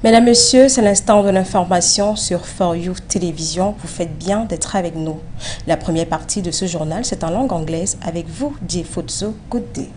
Mesdames, Messieurs, c'est l'instant de l'information sur For You Télévision. Vous faites bien d'être avec nous. La première partie de ce journal, c'est en langue anglaise avec vous, Diefozo. Good day.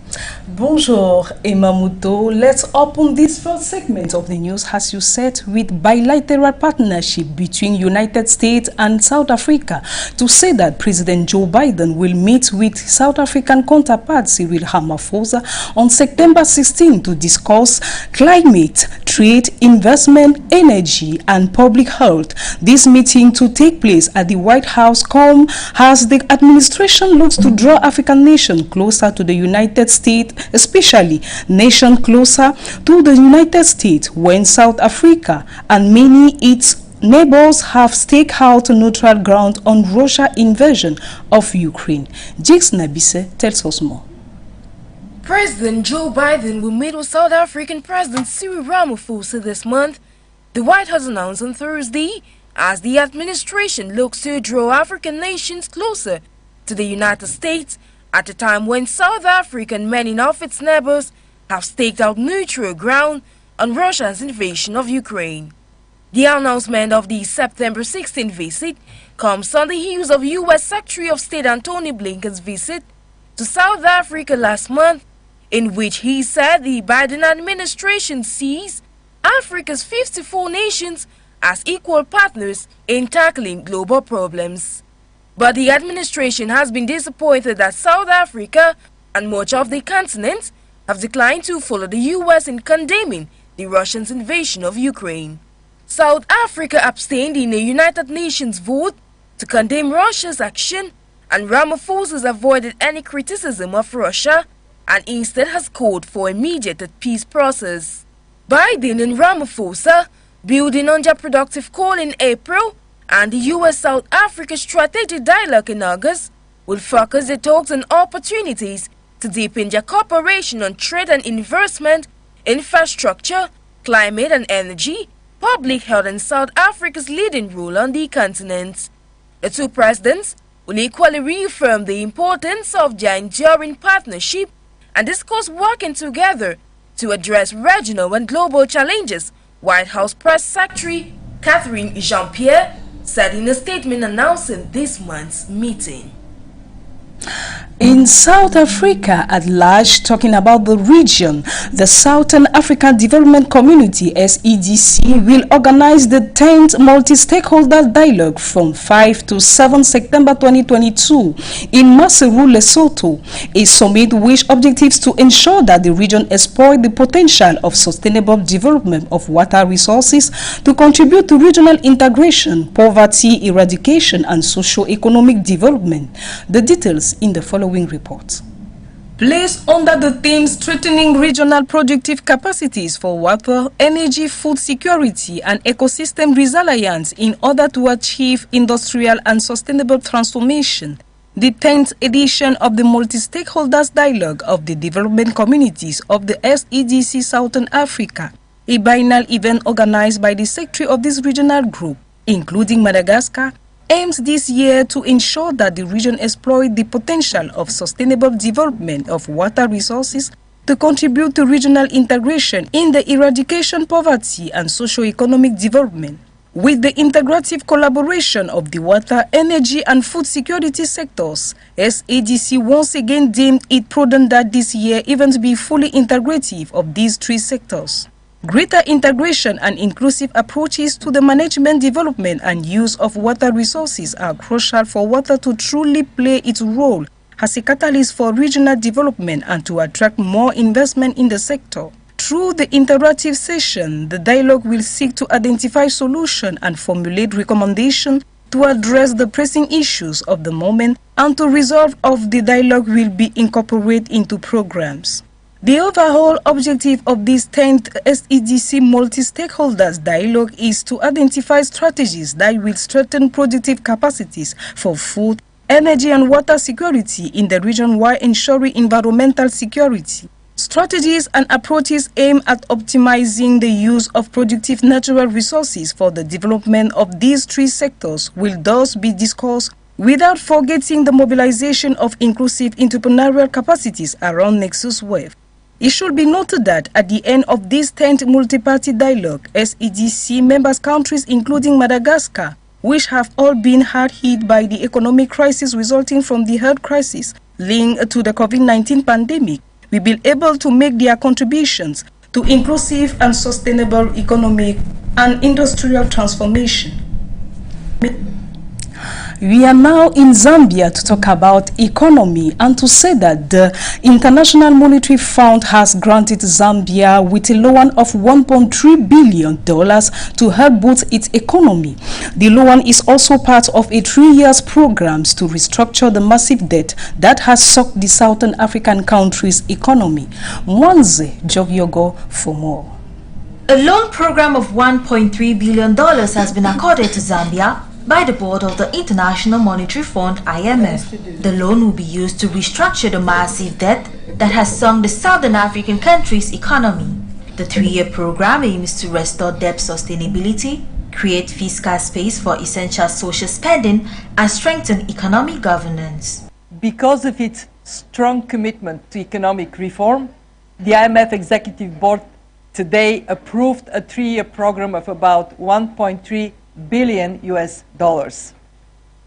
Bonjour, Emma Muto. Let's open this first segment of the news, as you said, with bilateral partnership between United States and South Africa to say that President Joe Biden will meet with South African counterpart Cyril Ramaphosa on September 16 to discuss climate, trade, investment, energy, and public health. This meeting to take place at the White House comes as the administration looks to draw African nations closer to the United States, especially nations closer to the United States when South Africa and many its neighbors have staked out neutral ground on Russia's invasion of Ukraine. Jix Nabise tells us more. President Joe Biden will meet with South African President Cyril Ramaphosa this month, the White House announced on Thursday, as the administration looks to draw African nations closer to the United States at a time when South Africa and many of its neighbors have staked out neutral ground on Russia's invasion of Ukraine. The announcement of the September 16 visit comes on the heels of U.S. Secretary of State Antony Blinken's visit to South Africa last month, in which he said the Biden administration sees Africa's 54 nations as equal partners in tackling global problems. But the administration has been disappointed that South Africa and much of the continent have declined to follow the U.S. in condemning the Russian invasion of Ukraine. South Africa abstained in a United Nations vote to condemn Russia's action, and Ramaphosa has avoided any criticism of Russia and instead has called for immediate peace process. Biden and Ramaphosa, building on their productive call in April and the U.S.-South Africa strategic dialogue in August, will focus their talks on opportunities to deepen their cooperation on trade and investment, infrastructure, climate and energy, public health, and South Africa's leading role on the continent. The two presidents will equally reaffirm the importance of their enduring partnership and discuss working together to address regional and global challenges, White House Press Secretary Catherine Jean-Pierre said in a statement announcing this month's meeting. In South Africa at large, talking about the region, the Southern African Development Community (SADC) will organize the 10th multi-stakeholder dialogue from 5 to 7 September 2022 in Maseru, Lesotho, a summit which objectives to ensure that the region exploits the potential of sustainable development of water resources to contribute to regional integration, poverty eradication, and socio-economic development. The details in the following report. Placed under the theme Strengthening Regional Productive Capacities for Water, Energy, Food Security and Ecosystem Resilience in order to achieve industrial and sustainable transformation, the 10th edition of the Multi-Stakeholders Dialogue of the Development Communities of the SADC Southern Africa, a biennial event organized by the Secretary of this regional group, including Madagascar, aims this year to ensure that the region exploits the potential of sustainable development of water resources to contribute to regional integration in the eradication poverty and socio-economic development. With the integrative collaboration of the water, energy and food security sectors, SADC once again deemed it prudent that this year event be fully integrative of these three sectors. Greater integration and inclusive approaches to the management, development, and use of water resources are crucial for water to truly play its role as a catalyst for regional development and to attract more investment in the sector. Through the interactive session, the dialogue will seek to identify solutions and formulate recommendations to address the pressing issues of the moment, and to resolve of the dialogue will be incorporated into programs. The overall objective of this 10th SADC multi-stakeholders dialogue is to identify strategies that will strengthen productive capacities for food, energy and water security in the region while ensuring environmental security. Strategies and approaches aimed at optimizing the use of productive natural resources for the development of these three sectors will thus be discussed without forgetting the mobilization of inclusive entrepreneurial capacities around Nexus Wave. It should be noted that at the end of this 10th multi-party dialogue, SEDC members countries including Madagascar, which have all been hard hit by the economic crisis resulting from the health crisis linked to the COVID-19 pandemic, will be able to make their contributions to inclusive and sustainable economic and industrial transformation. We are now in Zambia to talk about economy and to say that the International Monetary Fund has granted Zambia with a loan of $1.3 billion to help boost its economy. The loan is also part of a 3-year program to restructure the massive debt that has sucked the Southern African country's economy. Mwanze Jogyogo for more. A loan program of $1.3 billion has been accorded to Zambia by the board of the International Monetary Fund (IMF). The loan will be used to restructure the massive debt that has sunk the Southern African country's economy. The 3-year program aims to restore debt sustainability, create fiscal space for essential social spending, and strengthen economic governance. Because of its strong commitment to economic reform, the IMF Executive Board today approved a 3-year program of about $1.3 billion US.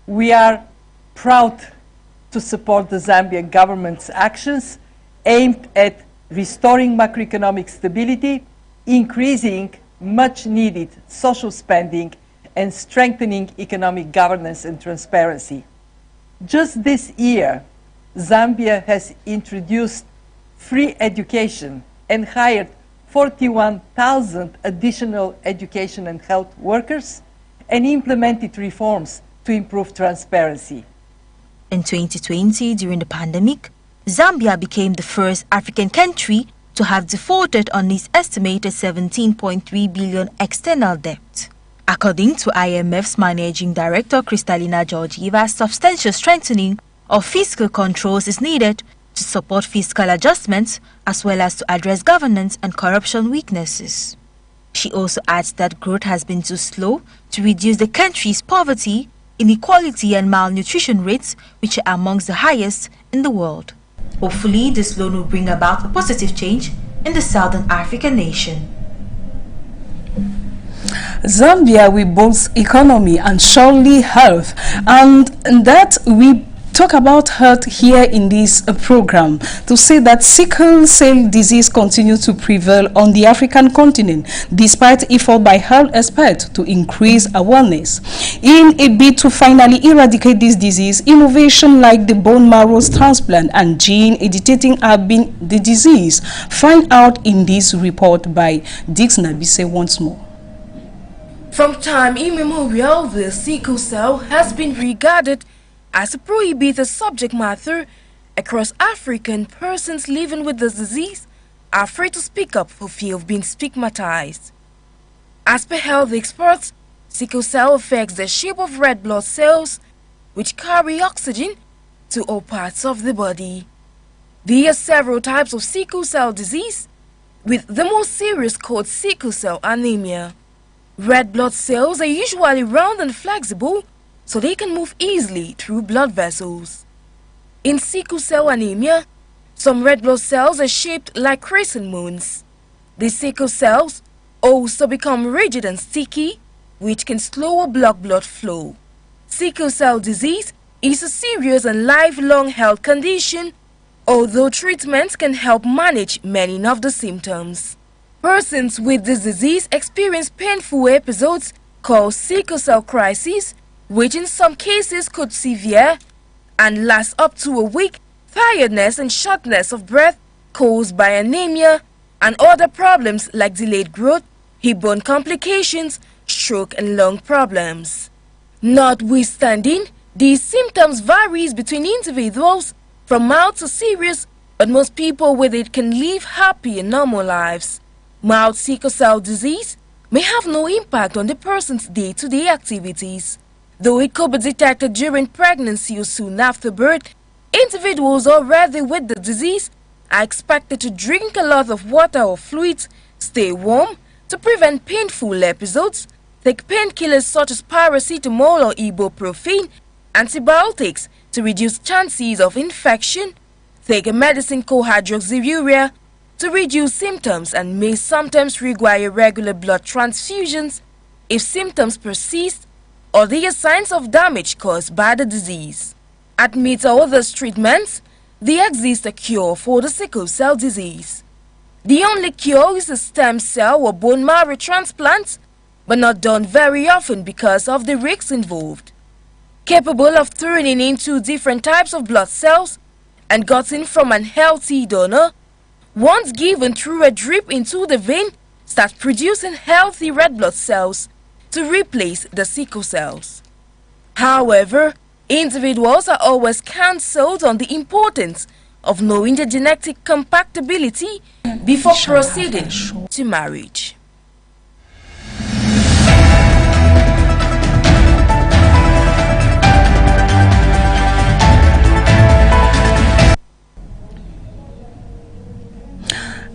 We are proud to support the Zambian government's actions aimed at restoring macroeconomic stability, increasing much needed social spending, and strengthening economic governance and transparency. Just this year, Zambia has introduced free education and hired 41,000 additional education and health workers, and implemented reforms to improve transparency. In 2020, during the pandemic, Zambia became the first African country to have defaulted on its estimated $17.3 billion external debt. According to IMF's Managing Director Kristalina Georgieva, substantial strengthening of fiscal controls is needed to support fiscal adjustments as well as to address governance and corruption weaknesses. She also adds that growth has been too slow to reduce the country's poverty, inequality and malnutrition rates, which are amongst the highest in the world. Hopefully, this loan will bring about a positive change in the Southern African nation. Zambia will boost economy and surely health, and that we talk about health here in this program to say that sickle cell disease continues to prevail on the African continent despite effort by health experts to increase awareness. In a bid to finally eradicate this disease, innovation like the bone marrow transplant and gene editing have been the disease. Find out in this report by Dix Nabise once more. From time immemorial, the sickle cell has been regarded as a prohibited subject matter across Africa, and persons living with the disease are afraid to speak up for fear of being stigmatized. As per health experts, sickle cell affects the shape of red blood cells, which carry oxygen to all parts of the body. There are several types of sickle cell disease, with the most serious called sickle cell anemia. Red blood cells are usually round and flexible, so they can move easily through blood vessels. In sickle cell anemia, some red blood cells are shaped like crescent moons. These sickle cells also become rigid and sticky, which can slow or block blood flow. Sickle cell disease is a serious and lifelong health condition, although treatments can help manage many of the symptoms. Persons with this disease experience painful episodes called sickle cell crises, which in some cases could severe and last up to a week, tiredness and shortness of breath caused by anemia, and other problems like delayed growth, hip bone complications, stroke and lung problems. Notwithstanding, these symptoms varies between individuals from mild to serious, but most people with it can live happy and normal lives. Mild sickle cell disease may have no impact on the person's day-to-day activities. Though it could be detected during pregnancy or soon after birth, individuals already with the disease are expected to drink a lot of water or fluids, stay warm to prevent painful episodes, take painkillers such as paracetamol or ibuprofen, antibiotics to reduce chances of infection, take a medicine called hydroxyurea, to reduce symptoms and may sometimes require regular blood transfusions if symptoms persist or there are signs of damage caused by the disease. Amid other treatments, there exists a cure for the sickle cell disease. The only cure is a stem cell or bone marrow transplant, but not done very often because of the risks involved. Capable of turning into different types of blood cells and gotten from an healthy donor, once given through a drip into the vein, start producing healthy red blood cells to replace the sickle cells. However, individuals are always counseled on the importance of knowing the genetic compatibility before proceeding to marriage.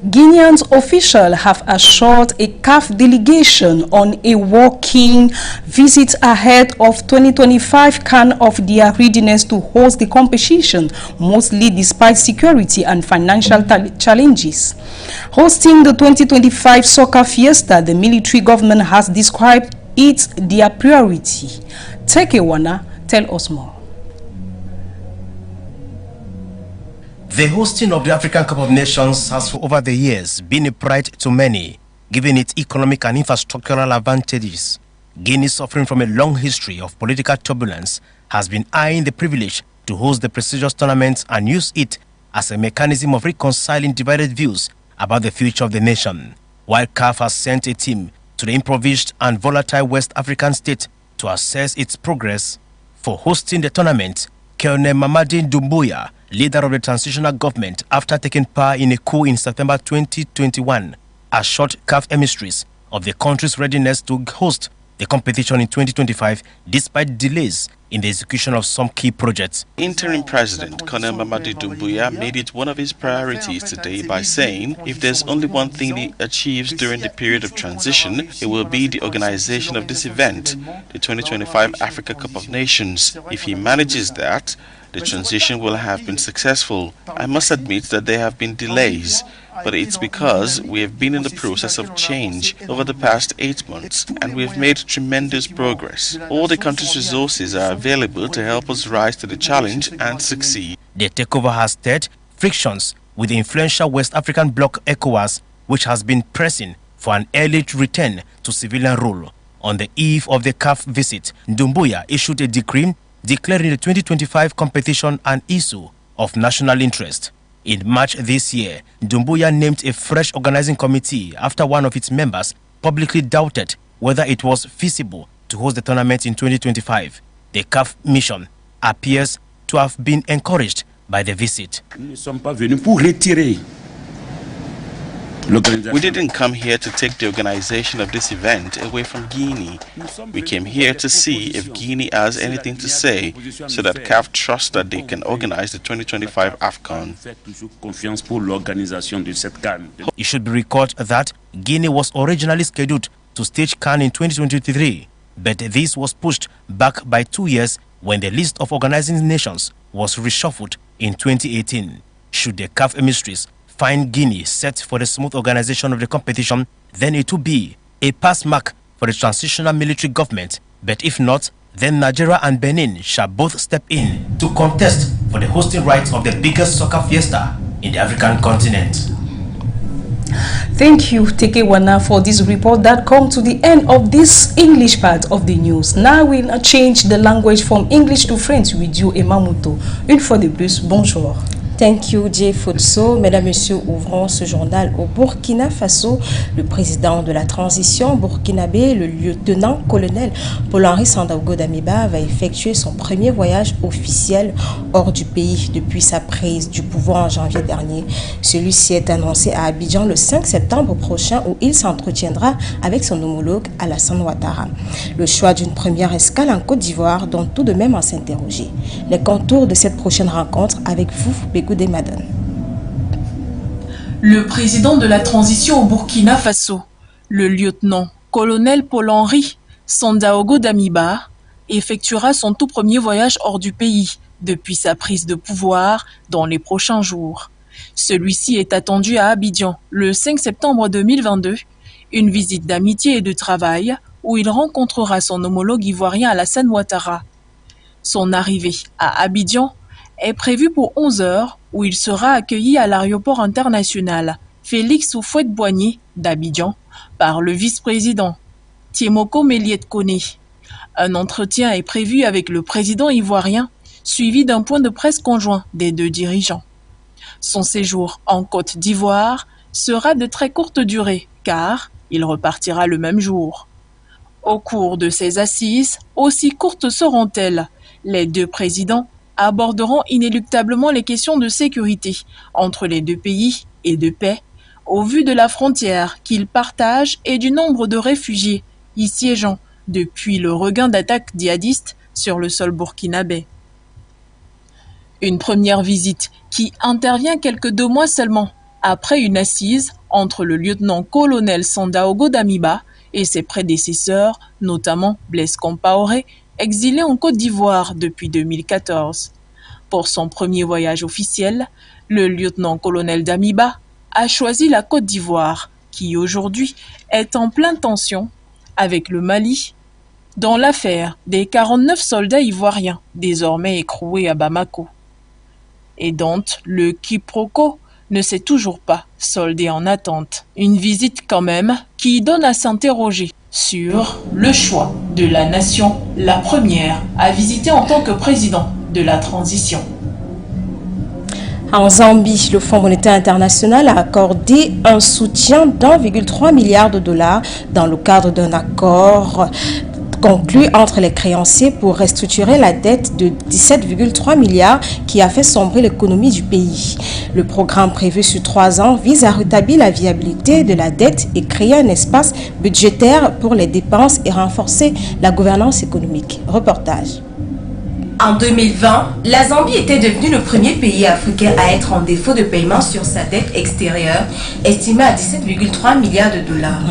Guinean officials have assured a CAF delegation on a walking visit ahead of 2025 CAN of their readiness to host the competition, mostly despite security and financial challenges. Hosting the 2025 Soccer Fiesta, the military government has described it their priority. Tekewana, tell us more. The hosting of the African Cup of Nations has for over the years been a pride to many, given its economic and infrastructural advantages. Guinea, suffering from a long history of political turbulence, has been eyeing the privilege to host the prestigious tournament and use it as a mechanism of reconciling divided views about the future of the nation. While CAF has sent a team to the impoverished and volatile West African state to assess its progress for hosting the tournament, Colonel Mamadi Doumbouya, leader of the transitional government after taking power in a coup in September 2021, assured CAF emissaries of the country's readiness to host the competition in 2025 despite delays in the execution of some key projects. Interim President Colonel Mamadi Doumbouya made it one of his priorities today by saying if there's only one thing he achieves during the period of transition, it will be the organization of this event, the 2025 Africa Cup of Nations. If he manages that, the transition will have been successful. I must admit that there have been delays, but it's because we have been in the process of change over the past 8 months and we have made tremendous progress. All the country's resources are available to help us rise to the challenge and succeed. The takeover has stirred frictions with the influential West African bloc ECOWAS, which has been pressing for an early return to civilian rule. On the eve of the CAF visit, Doumbouya issued a decree declaring the 2025 competition an issue of national interest. In March this year, Doumbouya named a fresh organizing committee after one of its members publicly doubted whether it was feasible to host the tournament in 2025. The CAF mission appears to have been encouraged by the visit. We didn't come here to take the organization of this event away from Guinea. We came here to see if Guinea has anything to say so that CAF trusts that they can organize the 2025 AFCON. It should be recalled that Guinea was originally scheduled to stage CAN in 2023, but this was pushed back by 2 years when the list of organizing nations was reshuffled in 2018. Should the CAF emissaries find Guinea set for the smooth organization of the competition, then it will be a pass mark for the transitional military government. But if not, then Nigeria and Benin shall both step in to contest for the hosting rights of the biggest soccer fiesta in the African continent. Thank you, Tekewana, for this report that comes to the end of this English part of the news. Now we'll change the language from English to French with you, Emamuto. Une fois de plus, bonjour. Thank you, Jay Futso. Mesdames, Messieurs, ouvrons ce journal au Burkina Faso. Le président de la transition burkinabé, le lieutenant-colonel Paul-Henri Sandaogo Damiba, va effectuer son premier voyage officiel hors du pays depuis sa prise du pouvoir en janvier dernier. Celui-ci est annoncé à Abidjan le 5 septembre prochain où il s'entretiendra avec son homologue Alassane Ouattara. Le choix d'une première escale en Côte d'Ivoire donne tout de même à s'interroger. Les contours de cette prochaine rencontre avec vous, des Madone. Le président de la transition au Burkina Faso, le lieutenant-colonel Paul-Henri Sandaogo Damiba, effectuera son tout premier voyage hors du pays depuis sa prise de pouvoir dans les prochains jours. Celui-ci est attendu à Abidjan le 5 septembre 2022, une visite d'amitié et de travail où il rencontrera son homologue ivoirien Alassane Ouattara. Son arrivée à Abidjan est prévue pour 11 heures où il sera accueilli à l'aéroport international Félix Houphouët-Boigny d'Abidjan par le vice-président Tiemoko Méliet-Koné. Un entretien est prévu avec le président ivoirien, suivi d'un point de presse conjoint des deux dirigeants. Son séjour en Côte d'Ivoire sera de très courte durée, car il repartira le même jour. Au cours de ces assises, aussi courtes seront-elles, les deux présidents aborderont inéluctablement les questions de sécurité entre les deux pays et de paix, au vu de la frontière qu'ils partagent et du nombre de réfugiés y siégeant depuis le regain d'attaques djihadistes sur le sol burkinabé. Une première visite qui intervient quelques 2 mois seulement après une assise entre le lieutenant-colonel Sandaogo Damiba et ses prédécesseurs, notamment Blaise Compaoré, exilé en Côte d'Ivoire depuis 2014. Pour son premier voyage officiel, le lieutenant-colonel Damiba a choisi la Côte d'Ivoire, qui aujourd'hui est en pleine tension avec le Mali, dans l'affaire des 49 soldats ivoiriens désormais écroués à Bamako, et dont le quiproquo ne s'est toujours pas soldé en attente. Une visite quand même qui donne à s'interroger sur le choix de la nation, la première à visiter en tant que président de la transition. En Zambie, le Fonds monétaire international a accordé un soutien d'1,3 milliard de dollars dans le cadre d'un accord conclu entre les créanciers pour restructurer la dette de 17,3 milliards qui a fait sombrer l'économie du pays. Le programme prévu sur 3 ans vise à rétablir la viabilité de la dette et créer un espace budgétaire pour les dépenses et renforcer la gouvernance économique. Reportage. En 2020, la Zambie était devenue le premier pays africain à être en défaut de paiement sur sa dette extérieure, estimée à 17,3 milliards de dollars.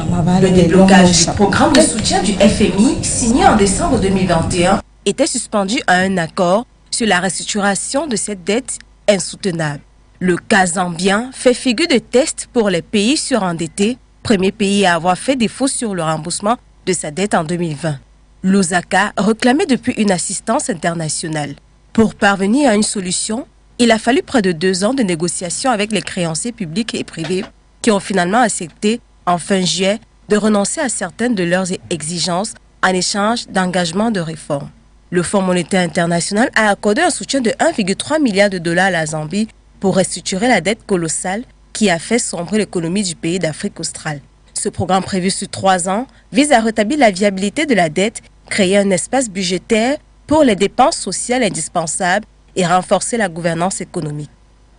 Le déblocage du programme de soutien du FMI, signé en décembre 2021, était suspendu à un accord sur la restructuration de cette dette insoutenable. Le cas zambien fait figure de test pour les pays surendettés, premier pays à avoir fait défaut sur le remboursement de sa dette en 2020. L'Osaka réclamait depuis une assistance internationale. Pour parvenir à une solution, il a fallu près de 2 ans de négociations avec les créanciers publics et privés qui ont finalement accepté, en fin juillet, de renoncer à certaines de leurs exigences en échange d'engagements de réforme. Le Fonds monétaire international a accordé un soutien de 1,3 milliard de dollars à la Zambie pour restructurer la dette colossale qui a fait sombrer l'économie du pays d'Afrique australe. Ce programme prévu sur 3 ans vise à rétablir la viabilité de la dette, créer un espace budgétaire pour les dépenses sociales indispensables et renforcer la gouvernance économique.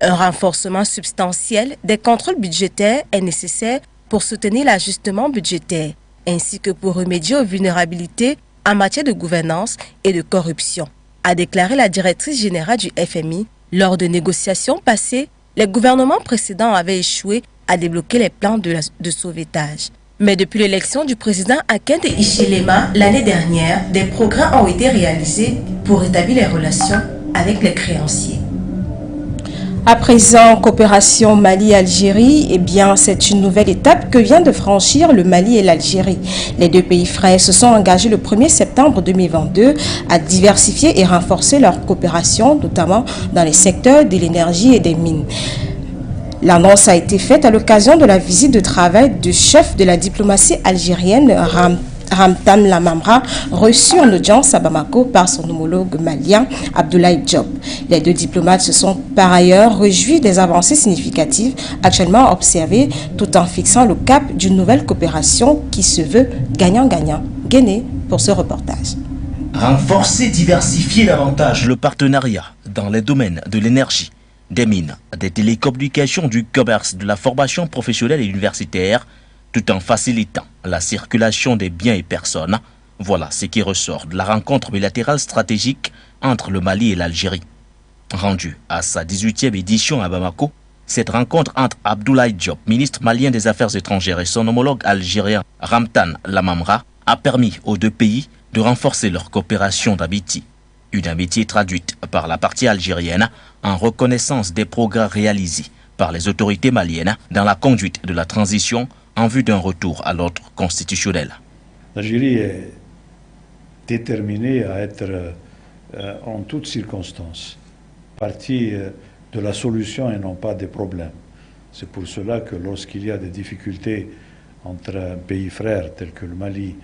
Un renforcement substantiel des contrôles budgétaires est nécessaire pour soutenir l'ajustement budgétaire, ainsi que pour remédier aux vulnérabilités en matière de gouvernance et de corruption, a déclaré la directrice générale du FMI. Lors de négociations passées, les gouvernements précédents avaient échoué à débloquer les plans de sauvetage. Mais depuis l'élection du président Hakainde Hichilema l'année dernière, des progrès ont été réalisés pour rétablir les relations avec les créanciers. À présent, coopération Mali-Algérie, eh bien, c'est une nouvelle étape que vient de franchir le Mali et l'Algérie. Les deux pays frères se sont engagés le 1er septembre 2022 à diversifier et renforcer leur coopération, notamment dans les secteurs de l'énergie et des mines. L'annonce a été faite à l'occasion de la visite de travail du chef de la diplomatie algérienne, Ramtan Lamamra, reçu en audience à Bamako par son homologue malien, Abdoulaye Diop. Les deux diplomates se sont par ailleurs réjouis des avancées significatives actuellement observées, tout en fixant le cap d'une nouvelle coopération qui se veut gagnant-gagnant. Guéné pour ce reportage. Renforcer, diversifier davantage le partenariat dans les domaines de l'énergie, des mines, des télécommunications, du commerce, de la formation professionnelle et universitaire, tout en facilitant la circulation des biens et personnes. Voilà ce qui ressort de la rencontre bilatérale stratégique entre le Mali et l'Algérie. Rendue à sa 18e édition à Bamako, cette rencontre entre Abdoulaye Diop, ministre malien des Affaires étrangères, et son homologue algérien Ramtan Lamamra a permis aux deux pays de renforcer leur coopération d'amitié. Une amitié traduite par la partie algérienne en reconnaissance des progrès réalisés par les autorités maliennes dans la conduite de la transition en vue d'un retour à l'ordre constitutionnel. L'Algérie est déterminée à être en toutes circonstances partie de la solution et non pas des problèmes. C'est pour cela que lorsqu'il y a des difficultés entre un pays frère tel que le Mali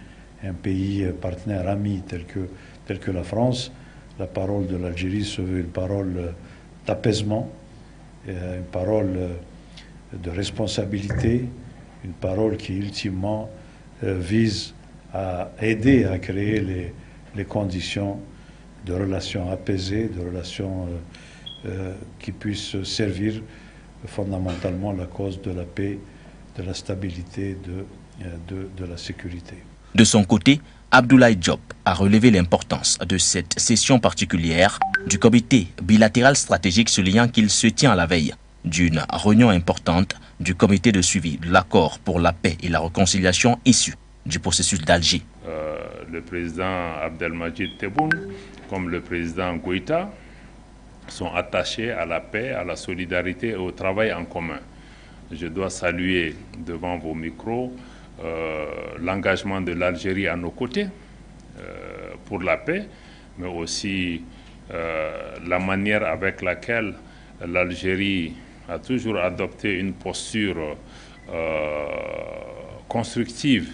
et un pays partenaire ami tel que la France, la parole de l'Algérie se veut une parole d'apaisement, une parole de responsabilité, une parole qui ultimement vise à aider à créer les conditions de relations apaisées, de relations qui puissent servir fondamentalement la cause de la paix, de la stabilité, de la sécurité. De son côté, Abdoulaye Diop a relevé l'importance de cette session particulière du comité bilatéral stratégique, soulignant qu'il se tient à la veille d'une réunion importante du comité de suivi de l'accord pour la paix et la réconciliation issu du processus d'Alger. Le président Abdelmadjid Tebboune comme le président Goïta sont attachés à la paix, à la solidarité et au travail en commun. Je dois saluer devant vos micros l'engagement de l'Algérie à nos côtés pour la paix, mais aussi la manière avec laquelle l'Algérie a toujours adopté une posture constructive,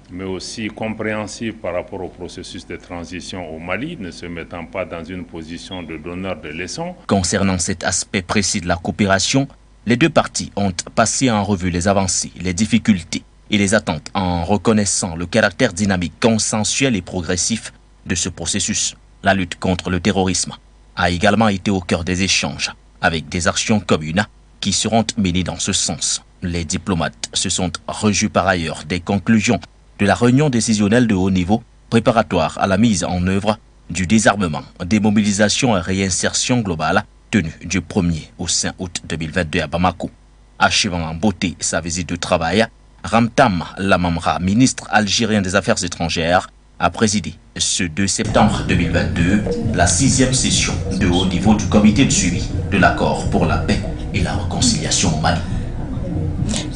mais aussi compréhensive par rapport au processus de transition au Mali, ne se mettant pas dans une position de donneur de leçons. Concernant cet aspect précis de la coopération, les deux parties ont passé en revue les avancées, les difficultés et les attentes en reconnaissant le caractère dynamique, consensuel et progressif de ce processus. La lutte contre le terrorisme a également été au cœur des échanges, avec des actions communes qui seront menées dans ce sens. Les diplomates se sont réjouis par ailleurs des conclusions de la réunion décisionnelle de haut niveau préparatoire à la mise en œuvre du désarmement, démobilisation et réinsertion globale tenue du 1er au 5 août 2022 à Bamako. Achevant en beauté sa visite de travail, Ramtam Lamamra, ministre algérien des Affaires étrangères, a présidé ce 2 septembre 2022 la 6e session de haut niveau du comité de suivi de l'accord pour la paix et la réconciliation au Mali.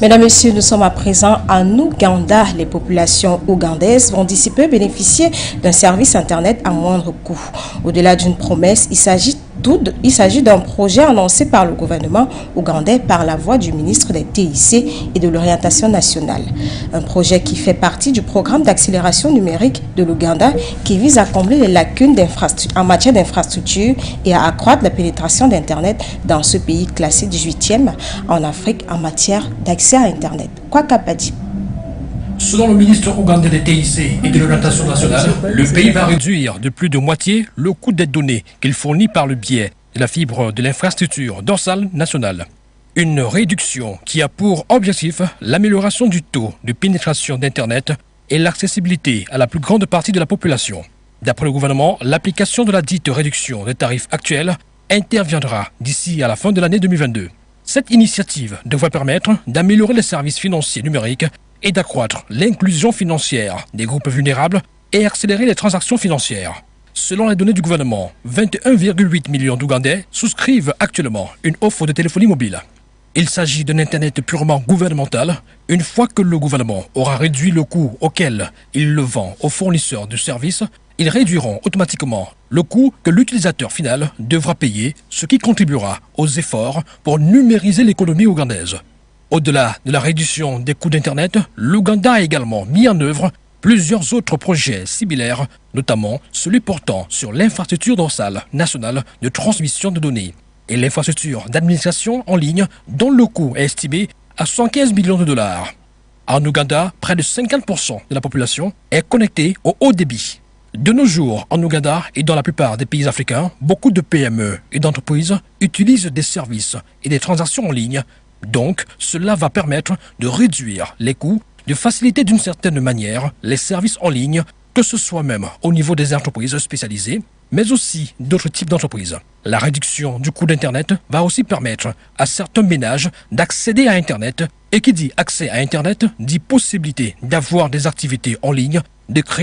Mesdames, Messieurs, nous sommes à présent en Ouganda. Les populations ougandaises vont d'ici peu bénéficier d'un service Internet à moindre coût. Au-delà d'une promesse, il s'agit d'un projet annoncé par le gouvernement ougandais par la voix du ministre des TIC et de l'orientation nationale. Un projet qui fait partie du programme d'accélération numérique de l'Ouganda qui vise à combler les lacunes en matière d'infrastructure et à accroître la pénétration d'Internet dans ce pays classé 18e en Afrique en matière d'accès à Internet. Quoi qu'Apadi. Selon le ministre ougandais des TIC et de l'orientation nationale, le pays va réduire de plus de moitié le coût des données qu'il fournit par le biais de la fibre de l'infrastructure dorsale nationale. Une réduction qui a pour objectif l'amélioration du taux de pénétration d'Internet et l'accessibilité à la plus grande partie de la population. D'après le gouvernement, l'application de la dite réduction des tarifs actuels interviendra d'ici à la fin de l'année 2022. Cette initiative devrait permettre d'améliorer les services financiers numériques et d'accroître l'inclusion financière des groupes vulnérables et accélérer les transactions financières. Selon les données du gouvernement, 21,8 millions d'Ougandais souscrivent actuellement une offre de téléphonie mobile. Il s'agit d'un Internet purement gouvernemental. Une fois que le gouvernement aura réduit le coût auquel il le vend aux fournisseurs de services, ils réduiront automatiquement le coût que l'utilisateur final devra payer, ce qui contribuera aux efforts pour numériser l'économie ougandaise. Au-delà de la réduction des coûts d'Internet, l'Ouganda a également mis en œuvre plusieurs autres projets similaires, notamment celui portant sur l'infrastructure dorsale nationale de transmission de données et l'infrastructure d'administration en ligne dont le coût est estimé à 115 millions de dollars. En Ouganda, près de 50% de la population est connectée au haut débit. De nos jours, en Ouganda et dans la plupart des pays africains, beaucoup de PME et d'entreprises utilisent des services et des transactions en ligne. Donc, cela va permettre de réduire les coûts, de faciliter d'une certaine manière les services en ligne, que ce soit même au niveau des entreprises spécialisées, mais aussi d'autres types d'entreprises. La réduction du coût d'Internet va aussi permettre à certains ménages d'accéder à Internet, et qui dit accès à Internet dit possibilité d'avoir des activités en ligne, de créer